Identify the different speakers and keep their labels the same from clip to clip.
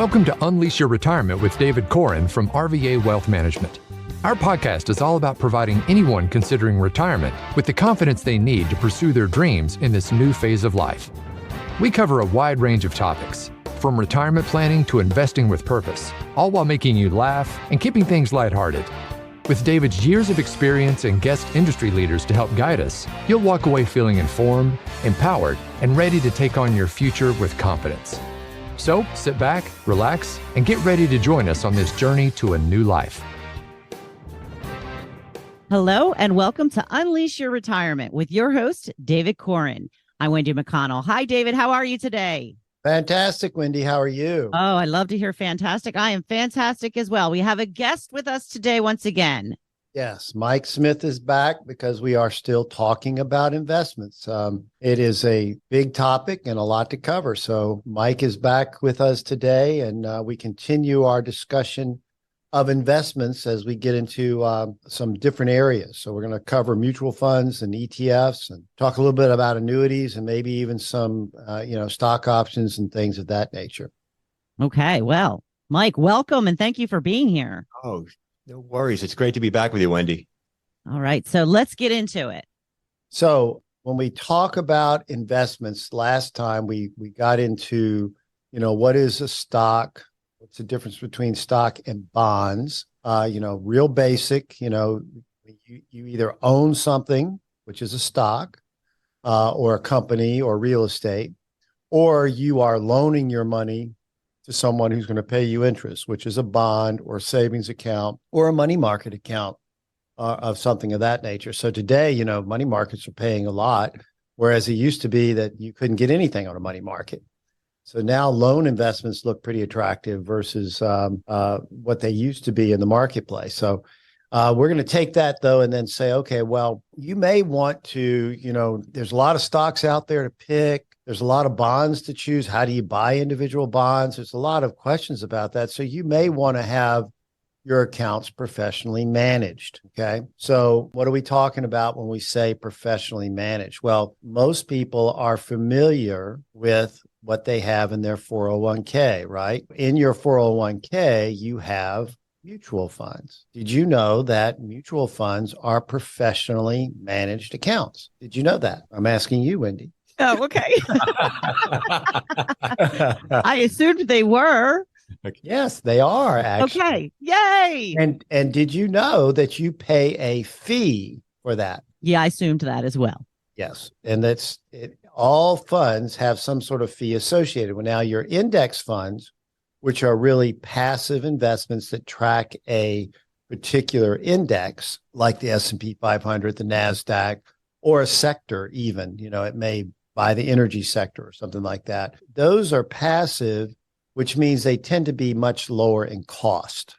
Speaker 1: Welcome to Unleash Your Retirement with David Koren from RVA Wealth Management. Our podcast is all about providing anyone considering retirement with the confidence they need to pursue their dreams in this new phase of life. We cover a wide range of topics, from retirement planning to investing with purpose, all while making you laugh and keeping things lighthearted. With David's years of experience and guest industry leaders to help guide us, you'll walk away feeling informed, empowered, and ready to take on your future with confidence. So sit back, relax, and get ready to join us on this journey to a new life.
Speaker 2: Hello, and welcome to Unleash Your Retirement with your host, David Koren. I'm Wendy McConnell. Hi, David. How are you today?
Speaker 3: Fantastic, Wendy. How are you?
Speaker 2: Oh, I love to hear fantastic. I am fantastic as well. We have a guest with us today once again.
Speaker 3: Yes, Mike Smith is back because we are still talking about investments. It is a big topic and a lot to cover. So Mike is back with us today, and we continue our discussion of investments as we get into some different areas. So we're going to cover mutual funds and ETFs and talk a little bit about annuities and maybe even some, stock options and things of that nature.
Speaker 2: Okay, well, Mike, welcome and thank you for being here.
Speaker 4: Oh, no worries. It's great to be back with you, Wendy.
Speaker 2: All right, so let's get into it.
Speaker 3: So when we talk about investments, last time we got into, what is a stock? What's the difference between stock and bonds? Real basic, you either own something, which is a stock, or a company or real estate, or you are loaning your money to someone who's going to pay you interest, which is a bond or savings account or a money market account of something of that nature. So today, money markets are paying a lot, whereas it used to be that you couldn't get anything on a money market. So now loan investments look pretty attractive versus what they used to be in the marketplace. So we're going to take that, though, and then say, okay, well, you may want to, there's a lot of stocks out there to pick. There's a lot of bonds to choose. How do you buy individual bonds? There's a lot of questions about that. So you may want to have your accounts professionally managed. Okay. So what are we talking about when we say professionally managed? Well, most people are familiar with what they have in their 401k, right? In your 401k, you have mutual funds. Did you know that mutual funds are professionally managed accounts? Did you know that? I'm asking you, Wendy.
Speaker 2: Oh, okay. I assumed they were.
Speaker 3: Yes, they are, actually.
Speaker 2: Okay. Yay.
Speaker 3: And did you know that you pay a fee for that?
Speaker 2: Yeah, I assumed that as well.
Speaker 3: Yes. And all funds have some sort of fee associated with. Now, your index funds, which are really passive investments that track a particular index, like the S&P 500, the NASDAQ, or a sector even, it may buy the energy sector or something like that. Those are passive, which means they tend to be much lower in cost.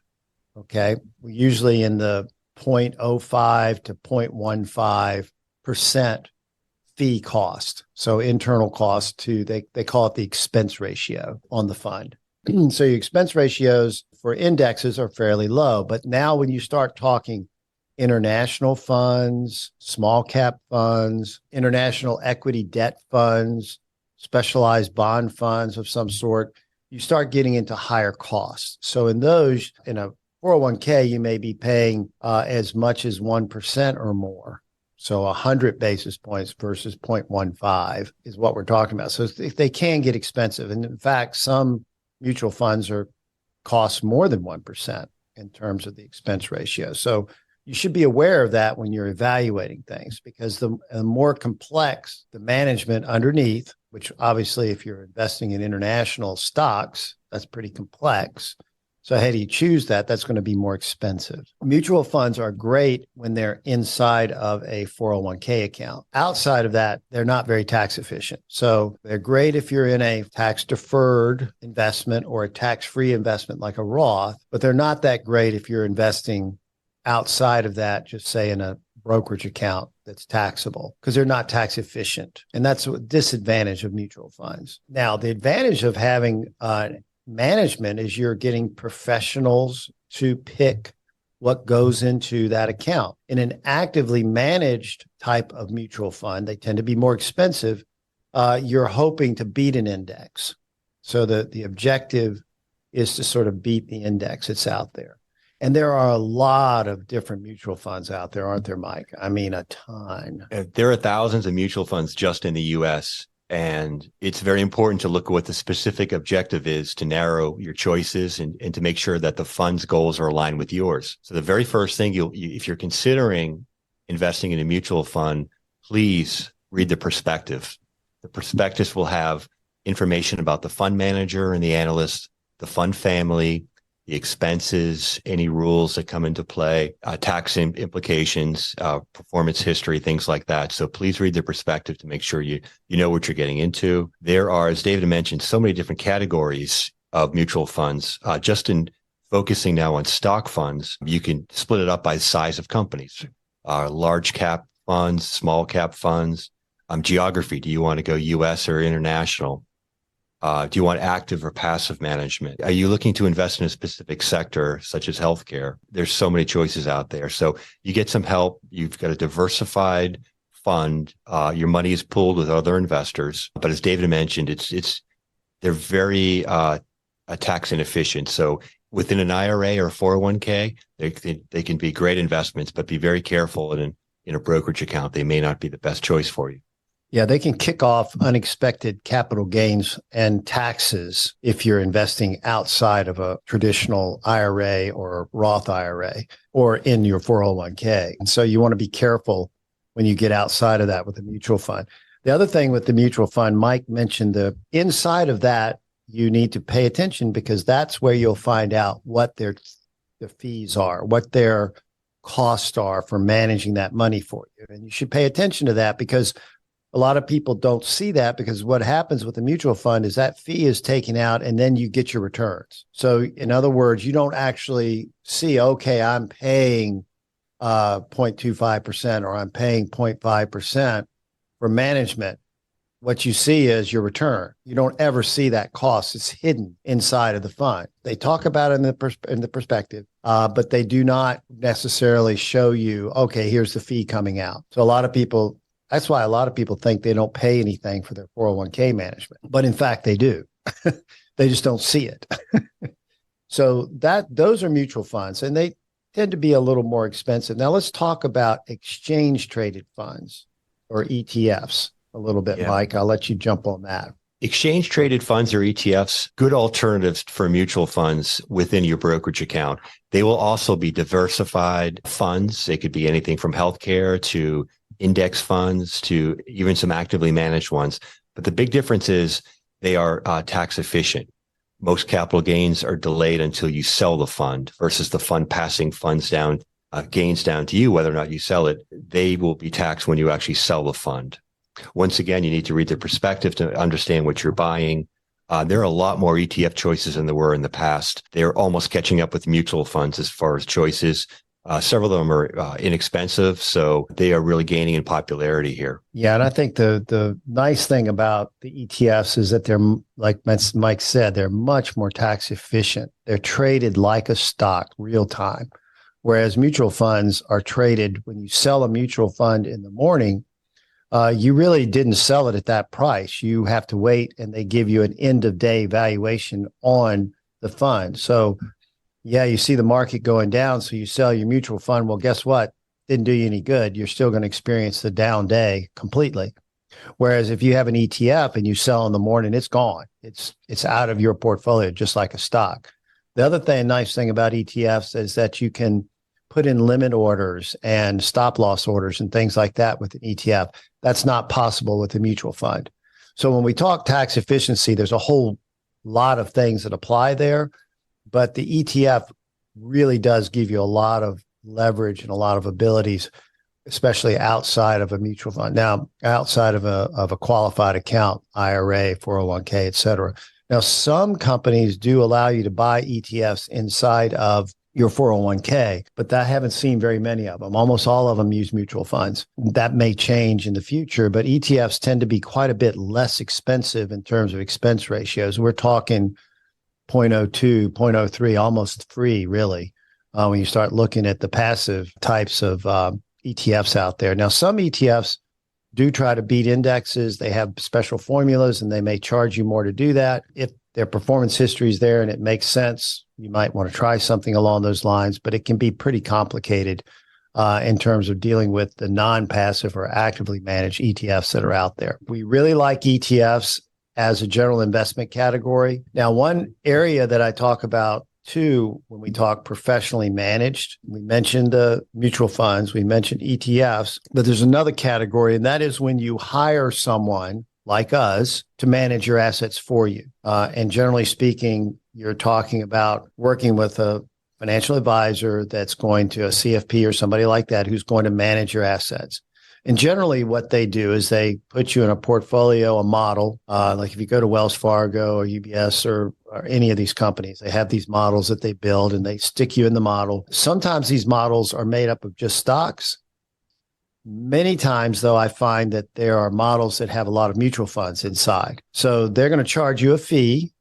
Speaker 3: Okay. We're usually in the 0.05 to 0.15% fee cost. So internal cost they call it the expense ratio on the fund. So your expense ratios for indexes are fairly low. But now when you start talking international funds, small cap funds, international equity debt funds, specialized bond funds of some sort, you start getting into higher costs. So in those, in a 401k, you may be paying as much as 1% or more. So 100 basis points versus 0.15 is what we're talking about. So they can get expensive. And in fact, some mutual funds cost more than 1% in terms of the expense ratio. So you should be aware of that when you're evaluating things, because the more complex the management underneath, which obviously if you're investing in international stocks, that's pretty complex. So how do you choose that? That's going to be more expensive. Mutual funds are great when they're inside of a 401k account. Outside of that, they're not very tax efficient. So they're great if you're in a tax deferred investment or a tax-free investment like a Roth, but they're not that great if you're investing outside of that, just say in a brokerage account that's taxable, because they're not tax efficient. And that's a disadvantage of mutual funds. Now, the advantage of having management is you're getting professionals to pick what goes into that account. In an actively managed type of mutual fund, they tend to be more expensive. You're hoping to beat an index. So the objective is to sort of beat the index that's out there. And there are a lot of different mutual funds out there, aren't there, Mike? I mean, a ton.
Speaker 4: There are thousands of mutual funds just in the US, and it's very important to look at what the specific objective is to narrow your choices and to make sure that the fund's goals are aligned with yours. So the very first thing if you're considering investing in a mutual fund, please read the prospectus. The prospectus will have information about the fund manager and the analyst, the fund family, the expenses, any rules that come into play, tax implications, performance history, things like that. So please read the perspective to make sure you know what you're getting into. There are, as David mentioned, so many different categories of mutual funds. Just in focusing now on stock funds, you can split it up by size of companies, large cap funds, small cap funds, geography. Do you want to go US or international? Do you want active or passive management? Are you looking to invest in a specific sector, such as healthcare? There's so many choices out there. So you get some help. You've got a diversified fund. Your money is pooled with other investors. But as David mentioned, they're very tax inefficient. So within an IRA or a 401k, they can be great investments, but be very careful in a brokerage account. They may not be the best choice for you.
Speaker 3: Yeah, they can kick off unexpected capital gains and taxes if you're investing outside of a traditional IRA or Roth IRA or in your 401k. And so you want to be careful when you get outside of that with a mutual fund. The other thing with the mutual fund, Mike mentioned the inside of that, you need to pay attention because that's where you'll find out what the fees are, what their costs are for managing that money for you. And you should pay attention to that because a lot of people don't see that because what happens with the mutual fund is that fee is taken out and then you get your returns. So in other words, you don't actually see, okay, I'm paying 0.25% or I'm paying 0.5% for management. What you see is your return. You don't ever see that cost. It's hidden inside of the fund. They talk about it in the perspective, but they do not necessarily show you, okay, here's the fee coming out. So that's why a lot of people think they don't pay anything for their 401k management, but in fact they do. They just don't see it. So those are mutual funds and they tend to be a little more expensive. Now let's talk about exchange traded funds or ETFs a little bit, yeah. Mike, I'll let you jump on that.
Speaker 4: Exchange traded funds or ETFs, good alternatives for mutual funds within your brokerage account. They will also be diversified funds. They could be anything from healthcare to index funds to even some actively managed ones. But the big difference is they are tax efficient. Most capital gains are delayed until you sell the fund versus the fund passing gains down to you, whether or not you sell it. They will be taxed when you actually sell the fund. Once again, you need to read the perspective to understand what you're buying. There are a lot more ETF choices than there were in the past. They're almost catching up with mutual funds as far as choices. Several of them are inexpensive, so they are really gaining in popularity here.
Speaker 3: Yeah, and I think the nice thing about the ETFs is that they're, like Mike said, they're much more tax efficient. They're traded like a stock, real time, whereas mutual funds are traded when you sell a mutual fund in the morning. You really didn't sell it at that price. You have to wait, and they give you an end of day valuation on the fund. So yeah, you see the market going down, so you sell your mutual fund. Well, guess what? Didn't do you any good. You're still going to experience the down day completely. Whereas if you have an ETF and you sell in the morning, it's gone. It's out of your portfolio, just like a stock. The other nice thing about ETFs is that you can put in limit orders and stop loss orders and things like that with an ETF. That's not possible with a mutual fund. So when we talk tax efficiency, there's a whole lot of things that apply there. But the ETF really does give you a lot of leverage and a lot of abilities, especially outside of a mutual fund. Now, outside of a qualified account, IRA, 401k, et cetera. Now, some companies do allow you to buy ETFs inside of your 401k, but I haven't seen very many of them. Almost all of them use mutual funds. That may change in the future, but ETFs tend to be quite a bit less expensive in terms of expense ratios. We're talking 0.02, 0.03, almost free, really, when you start looking at the passive types of ETFs out there. Now, some ETFs do try to beat indexes. They have special formulas and they may charge you more to do that. If their performance history is there and it makes sense, you might want to try something along those lines, but it can be pretty complicated in terms of dealing with the non-passive or actively managed ETFs that are out there. We really like ETFs as a general investment category. Now, one area that I talk about too, when we talk professionally managed, we mentioned the mutual funds, we mentioned ETFs, but there's another category, and that is when you hire someone like us to manage your assets for you. And generally speaking, you're talking about working with a financial advisor that's going to a CFP or somebody like that who's going to manage your assets. And generally what they do is they put you in a portfolio, a model, like if you go to Wells Fargo or UBS or any of these companies, they have these models that they build and they stick you in the model. Sometimes these models are made up of just stocks. Many times, though, I find that there are models that have a lot of mutual funds inside. So they're going to charge you a fee,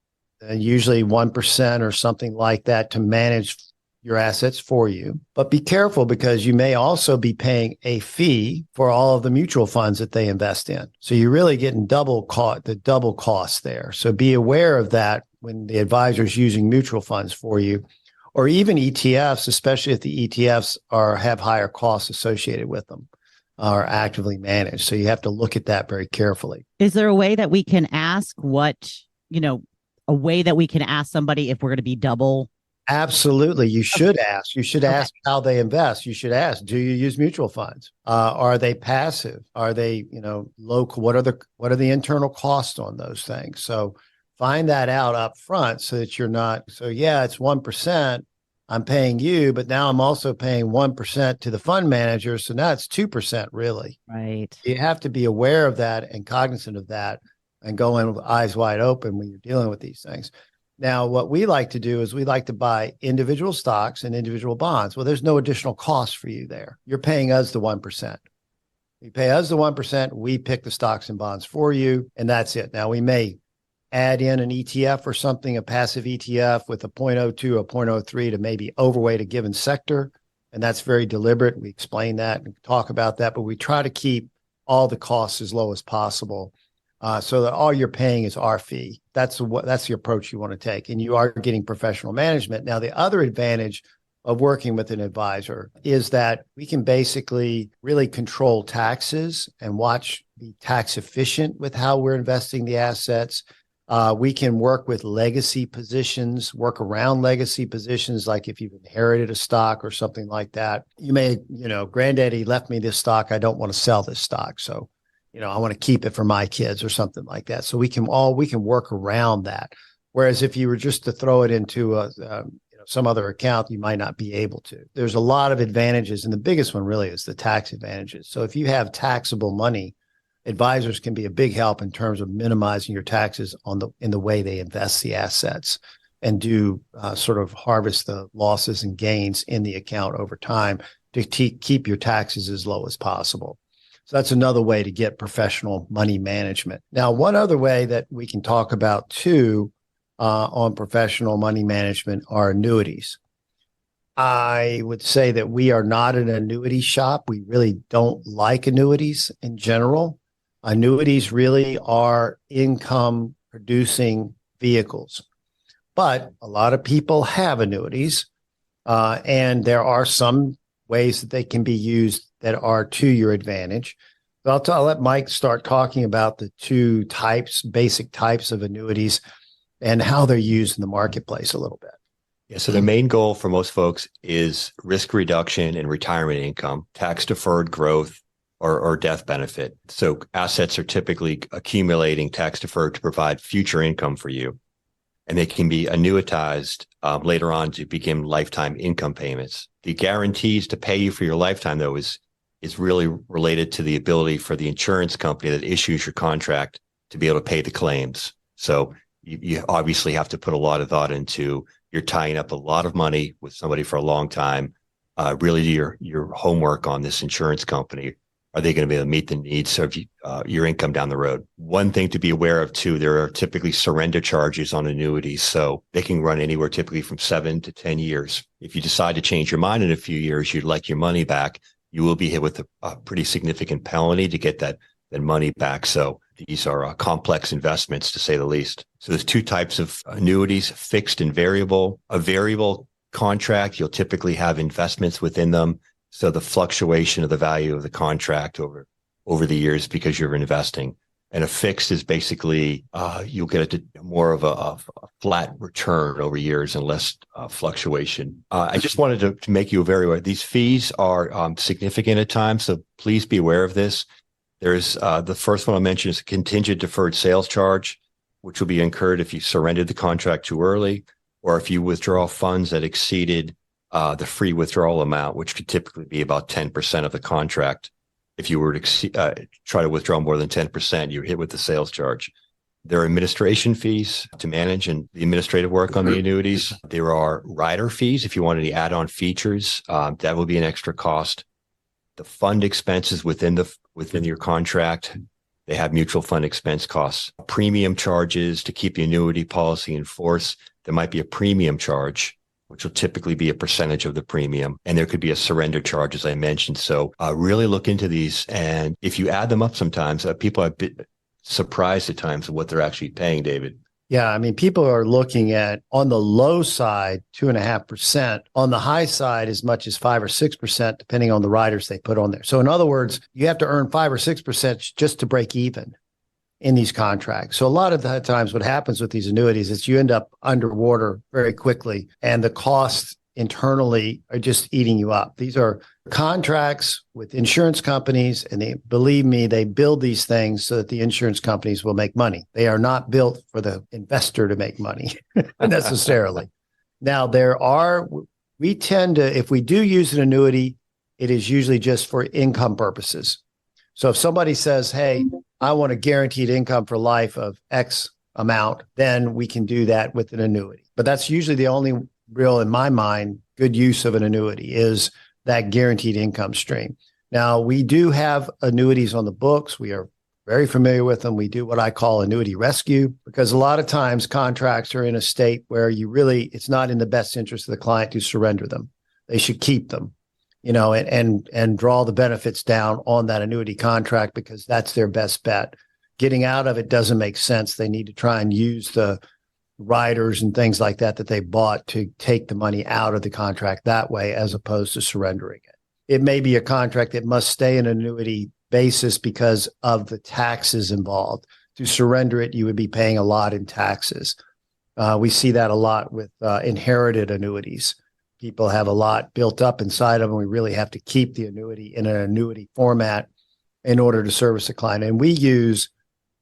Speaker 3: usually 1% or something like that, to manage your assets for you. But be careful because you may also be paying a fee for all of the mutual funds that they invest in. So you're really getting double cost there. So be aware of that when the advisor is using mutual funds for you, or even ETFs, especially if the ETFs have higher costs associated with them, are actively managed. So you have to look at that very carefully.
Speaker 2: Is there a way that we can ask a way that we can ask somebody if we're going to be double?
Speaker 3: Absolutely. You should ask. You should ask how they invest. You should ask, do you use mutual funds? Are they passive? Are they, local? What are the internal costs on those things? So find that out up front so that you're not, it's 1%. I'm paying you, but now I'm also paying 1% to the fund manager. So now it's 2% really.
Speaker 2: Right.
Speaker 3: You have to be aware of that and cognizant of that and go in with eyes wide open when you're dealing with these things. Now, what we like to do is we like to buy individual stocks and individual bonds. Well, there's no additional cost for you there. You're paying us the 1%. You pay us the 1%, we pick the stocks and bonds for you, and that's it. Now, we may add in an ETF or something, a passive ETF with a 0.02 or 0.03 to maybe overweight a given sector, and that's very deliberate. We explain that and talk about that, but we try to keep all the costs as low as possible. So that all you're paying is our fee. That's the approach you want to take. And you are getting professional management. Now, the other advantage of working with an advisor is that we can basically really control taxes and be tax efficient with how we're investing the assets. We can work with legacy positions, work around legacy positions, like if you've inherited a stock or something like that. You may, granddaddy left me this stock. I don't want to sell this stock. So I want to keep it for my kids or something like that. So we can work around that. Whereas if you were just to throw it into some other account, you might not be able to. There's a lot of advantages. And the biggest one really is the tax advantages. So if you have taxable money, advisors can be a big help in terms of minimizing your taxes in the way they invest the assets and do sort of harvest the losses and gains in the account over time to keep your taxes as low as possible. So that's another way to get professional money management. Now, one other way that we can talk about too on professional money management are annuities. I would say that we are not an annuity shop. We really don't like annuities in general. Annuities really are income producing vehicles, but a lot of people have annuities, and there are some ways that they can be used that are to your advantage. But I'll let Mike start talking about the two basic types of annuities and how they're used in the marketplace a little bit.
Speaker 4: Yeah, so the main goal for most folks is risk reduction and retirement income, tax deferred growth, or death benefit. So assets are typically accumulating tax deferred to provide future income for you. And they can be annuitized later on to begin lifetime income payments. The guarantees to pay you for your lifetime, though, is really related to the ability for the insurance company that issues your contract to be able to pay the claims. So you obviously have to put a lot of thought into, you're tying up a lot of money with somebody for a long time. Really do your homework on this insurance company. Are they going to be able to meet the needs of your income down the road? One thing to be aware of, too, there are typically surrender charges on annuities. So they can run anywhere typically from 7 to 10 years. If you decide to change your mind in a few years, you'd like your money back, you will be hit with a pretty significant penalty to get that than money back. So these are complex investments, to say the least. So there's two types of annuities, fixed and variable. A variable contract, you'll typically have investments within them. So the fluctuation of the value of the contract over the years because you're investing. And a fixed is basically you'll get more of a flat return over years and less fluctuation. I just wanted to make you very aware. These fees are significant at times, so please be aware of this. There's the first one I mentioned is a contingent deferred sales charge, which will be incurred if you surrendered the contract too early, or if you withdraw funds that exceeded the free withdrawal amount, which could typically be about 10% of the contract. If you were to try to withdraw more than 10%, you're hit with the sales charge. There are administration fees to manage and the administrative work on the annuities. There are rider fees. If you want any add-on features, that will be an extra cost. The fund expenses within your contract, they have mutual fund expense costs. Premium charges to keep the annuity policy in force. There might be a premium charge, which will typically be a percentage of the premium. And there could be a surrender charge, as I mentioned. So really look into these. And if you add them up sometimes, people are a bit surprised at times at what they're actually paying, David.
Speaker 3: Yeah, I mean, people are looking at, on the low side, 2.5%, on the high side, as much as 5 or 6%, depending on the riders they put on there. So in other words, you have to earn 5 or 6% just to break even in these contracts. So a lot of the times what happens with these annuities is you end up underwater very quickly, and the costs internally are just eating you up. These are contracts with insurance companies, and believe me, they build these things so that the insurance companies will make money. They are not built for the investor to make money necessarily. Now, we tend to, if we do use an annuity, it is usually just for income purposes. So if somebody says, hey, I want a guaranteed income for life of X amount, then we can do that with an annuity. But that's usually the only real, in my mind, good use of an annuity is that guaranteed income stream. Now, we do have annuities on the books. We are very familiar with them. We do what I call annuity rescue, because a lot of times contracts are in a state where it's not in the best interest of the client to surrender them. They should keep them, and draw the benefits down on that annuity contract because that's their best bet. Getting out of it doesn't make sense. They need to try and use the riders and things like that they bought to take the money out of the contract that way, as opposed to surrendering it. It may be a contract that must stay in an annuity basis because of the taxes involved. To surrender it, you would be paying a lot in taxes. We see that a lot with inherited annuities. People have a lot built up inside of them. We really have to keep the annuity in an annuity format in order to service the client. And we use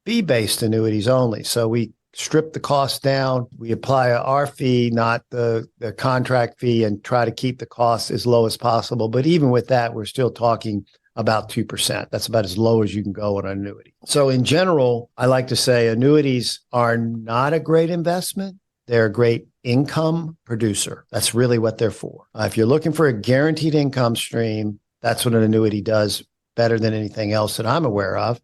Speaker 3: fee-based annuities only. So we strip the cost down. We apply our fee, not the contract fee, and try to keep the cost as low as possible. But even with that, we're still talking about 2%. That's about as low as you can go on an annuity. So in general, I like to say annuities are not a great investment. They're a great income producer. That's really what they're for. If you're looking for a guaranteed income stream, that's what an annuity does better than anything else that I'm aware of.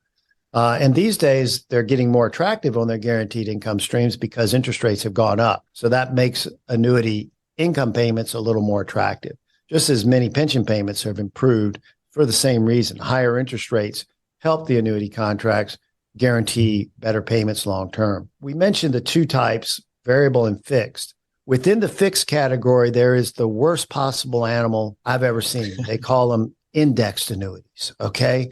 Speaker 3: And these days, they're getting more attractive on their guaranteed income streams because interest rates have gone up. So that makes annuity income payments a little more attractive. Just as many pension payments have improved for the same reason. Higher interest rates help the annuity contracts guarantee better payments long term. We mentioned the two types, variable and fixed. Within the fixed category, there is the worst possible animal I've ever seen. They call them indexed annuities, okay?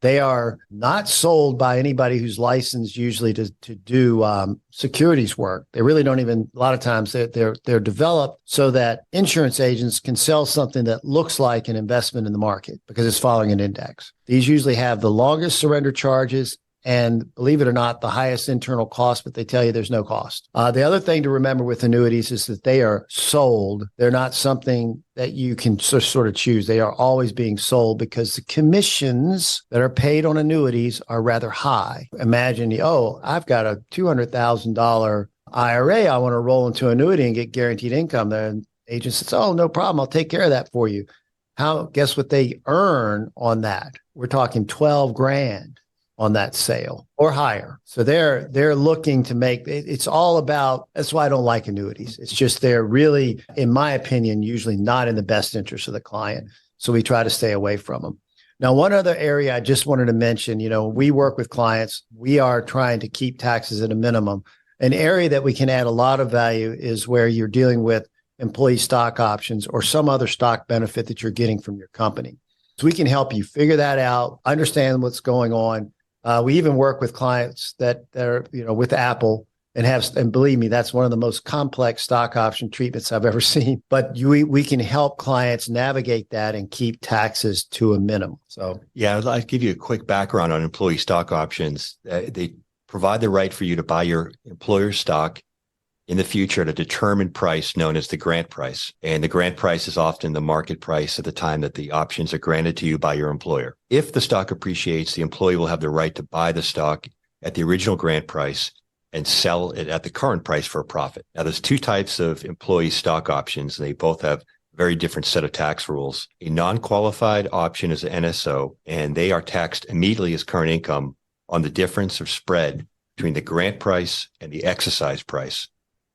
Speaker 3: They are not sold by anybody who's licensed usually to do securities work. They really don't even, a lot of times they're developed so that insurance agents can sell something that looks like an investment in the market because it's following an index. These usually have the longest surrender charges and, believe it or not, the highest internal cost, but they tell you there's no cost. The other thing to remember with annuities is that they are sold. They're not something that you can sort of choose. They are always being sold because the commissions that are paid on annuities are rather high. Imagine, I've got a $200,000 IRA I want to roll into annuity and get guaranteed income. The agent says, oh, no problem. I'll take care of that for you. Guess what they earn on that? We're talking 12 grand. On that sale or higher. So they're looking to make, it's all about, that's why I don't like annuities. It's just they're really, in my opinion, usually not in the best interest of the client. So we try to stay away from them. Now, one other area I just wanted to mention, we work with clients. We are trying to keep taxes at a minimum. An area that we can add a lot of value is where you're dealing with employee stock options or some other stock benefit that you're getting from your company. So we can help you figure that out, understand what's going on. We even work with clients that are, with Apple and believe me, that's one of the most complex stock option treatments I've ever seen. But we can help clients navigate that and keep taxes to a minimum. So
Speaker 4: yeah, I'd like to give you a quick background on employee stock options. They provide the right for you to buy your employer's stock in the future at a determined price known as the grant price. And the grant price is often the market price at the time that the options are granted to you by your employer. If the stock appreciates, the employee will have the right to buy the stock at the original grant price and sell it at the current price for a profit. Now, there's two types of employee stock options. They both have a very different set of tax rules. A non-qualified option is an NSO, and they are taxed immediately as current income on the difference or spread between the grant price and the exercise price.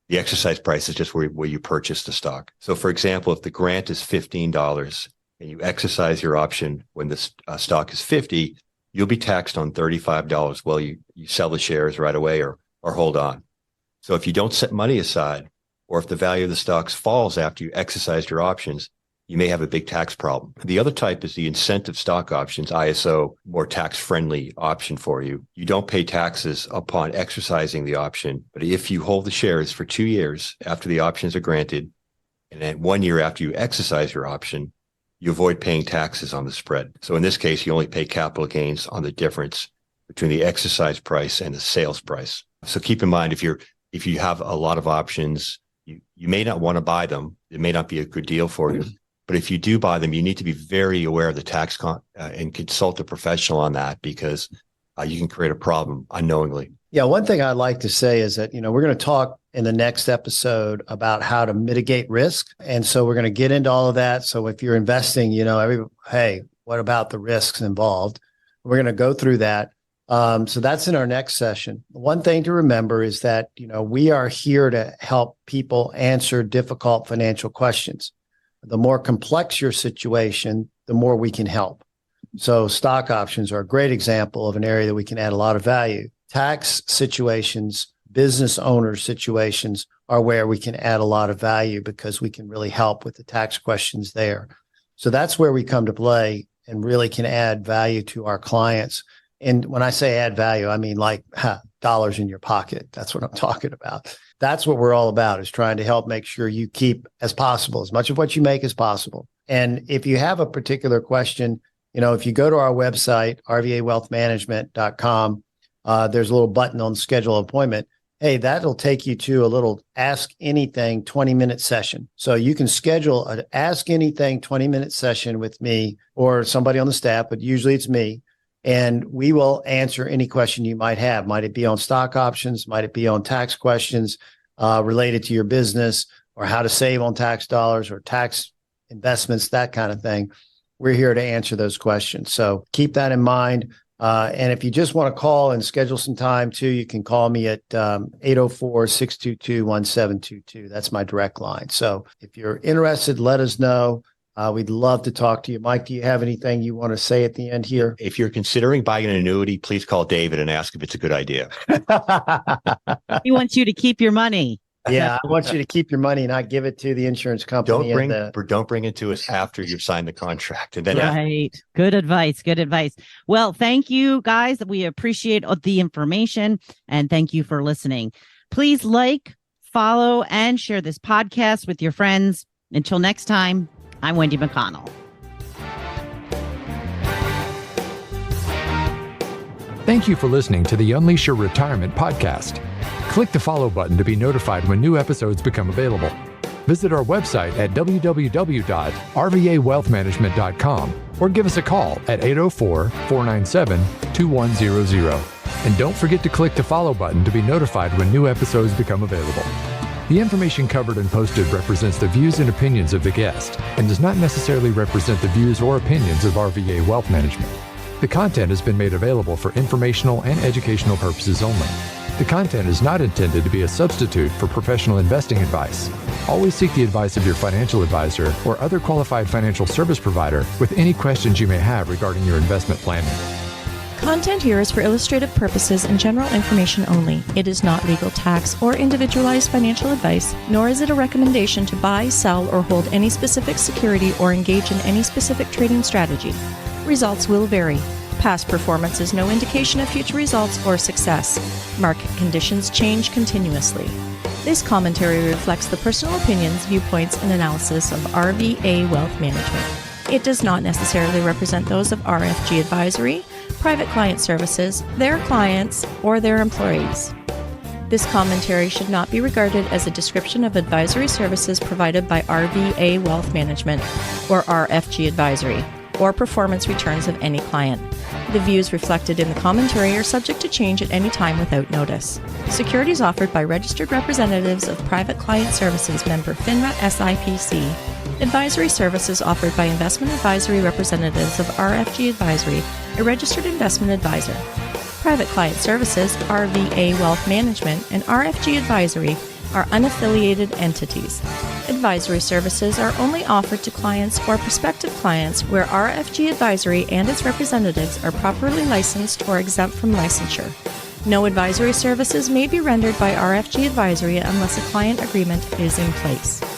Speaker 4: The exercise price is just where you purchase the stock. So, for example, if the grant is $15 and you exercise your option when the stock is $50, you'll be taxed on $35. Well, you sell the shares right away or hold on. So if you don't set money aside, or if the value of the stocks falls after you exercised your options, you may have a big tax problem. The other type is the incentive stock options, ISO, more tax-friendly option for you. You don't pay taxes upon exercising the option, but if you hold the shares for 2 years after the options are granted, and then 1 year after you exercise your option, you avoid paying taxes on the spread. So in this case, you only pay capital gains on the difference between the exercise price and the sales price. So keep in mind, if you have a lot of options, you may not want to buy them. It may not be a good deal for you. But if you do buy them, you need to be very aware of the tax and consult a professional on that, because you can create a problem unknowingly.
Speaker 3: Yeah, one thing I'd like to say is that, we're going to talk in the next episode about how to mitigate risk. And so we're going to get into all of that. So if you're investing, hey, what about the risks involved? We're going to go through that. So that's in our next session. One thing to remember is that, we are here to help people answer difficult financial questions. The more complex your situation, the more we can help. So stock options are a great example of an area that we can add a lot of value. Tax situations, business owner situations are where we can add a lot of value because we can really help with the tax questions there. So that's where we come to play and really can add value to our clients. And when I say add value, I mean like dollars in your pocket. That's what I'm talking about. That's what we're all about, is trying to help make sure you keep as much of what you make as possible. And if you have a particular question, if you go to our website, rvawealthmanagement.com, there's a little button on schedule appointment. Hey, that'll take you to a little Ask Anything 20-minute session. So you can schedule an Ask Anything 20-minute session with me or somebody on the staff, but usually it's me. And we will answer any question you might have. Might it be on stock options? Might it be on tax questions related to your business, or how to save on tax dollars or tax investments, that kind of thing? We're here to answer those questions. So keep that in mind. And if you just want to call and schedule some time too, you can call me at 804-622-1722. That's my direct line. So if you're interested, let us know. We'd love to talk to you. Mike, do you have anything you want to say at the end here?
Speaker 4: If you're considering buying an annuity, please call David and ask if it's a good idea.
Speaker 2: He wants you to keep your money.
Speaker 3: Yeah, I want you to keep your money, not give it to the insurance company.
Speaker 4: Don't bring it to us after you've signed the contract. And then
Speaker 2: right. Good advice. Good advice. Well, thank you guys. We appreciate the information, and thank you for listening. Please like, follow, and share this podcast with your friends. Until next time, I'm Wendy McConnell.
Speaker 1: Thank you for listening to the Unleash Your Retirement podcast. Click the follow button to be notified when new episodes become available. Visit our website at www.rvawealthmanagement.com or give us a call at 804-497-2100. And don't forget to click the follow button to be notified when new episodes become available. The information covered and posted represents the views and opinions of the guest and does not necessarily represent the views or opinions of RVA Wealth Management. The content has been made available for informational and educational purposes only. The content is not intended to be a substitute for professional investing advice. Always seek the advice of your financial advisor or other qualified financial service provider with any questions you may have regarding your investment planning.
Speaker 5: Content here is for illustrative purposes and general information only. It is not legal, tax, or individualized financial advice, nor is it a recommendation to buy, sell, or hold any specific security or engage in any specific trading strategy. Results will vary. Past performance is no indication of future results or success. Market conditions change continuously. This commentary reflects the personal opinions, viewpoints, and analysis of RVA Wealth Management. It does not necessarily represent those of RFG Advisory, Private Client Services, their clients, or their employees. This commentary should not be regarded as a description of advisory services provided by RVA Wealth Management or RFG Advisory, or performance returns of any client. The views reflected in the commentary are subject to change at any time without notice. Securities offered by registered representatives of Private Client Services member FINRA SIPC. Advisory services offered by investment advisory representatives of RFG Advisory, a registered investment advisor. Private Client Services, RVA Wealth Management, and RFG Advisory are unaffiliated entities. Advisory services are only offered to clients or prospective clients where RFG Advisory and its representatives are properly licensed or exempt from licensure. No advisory services may be rendered by RFG Advisory unless a client agreement is in place.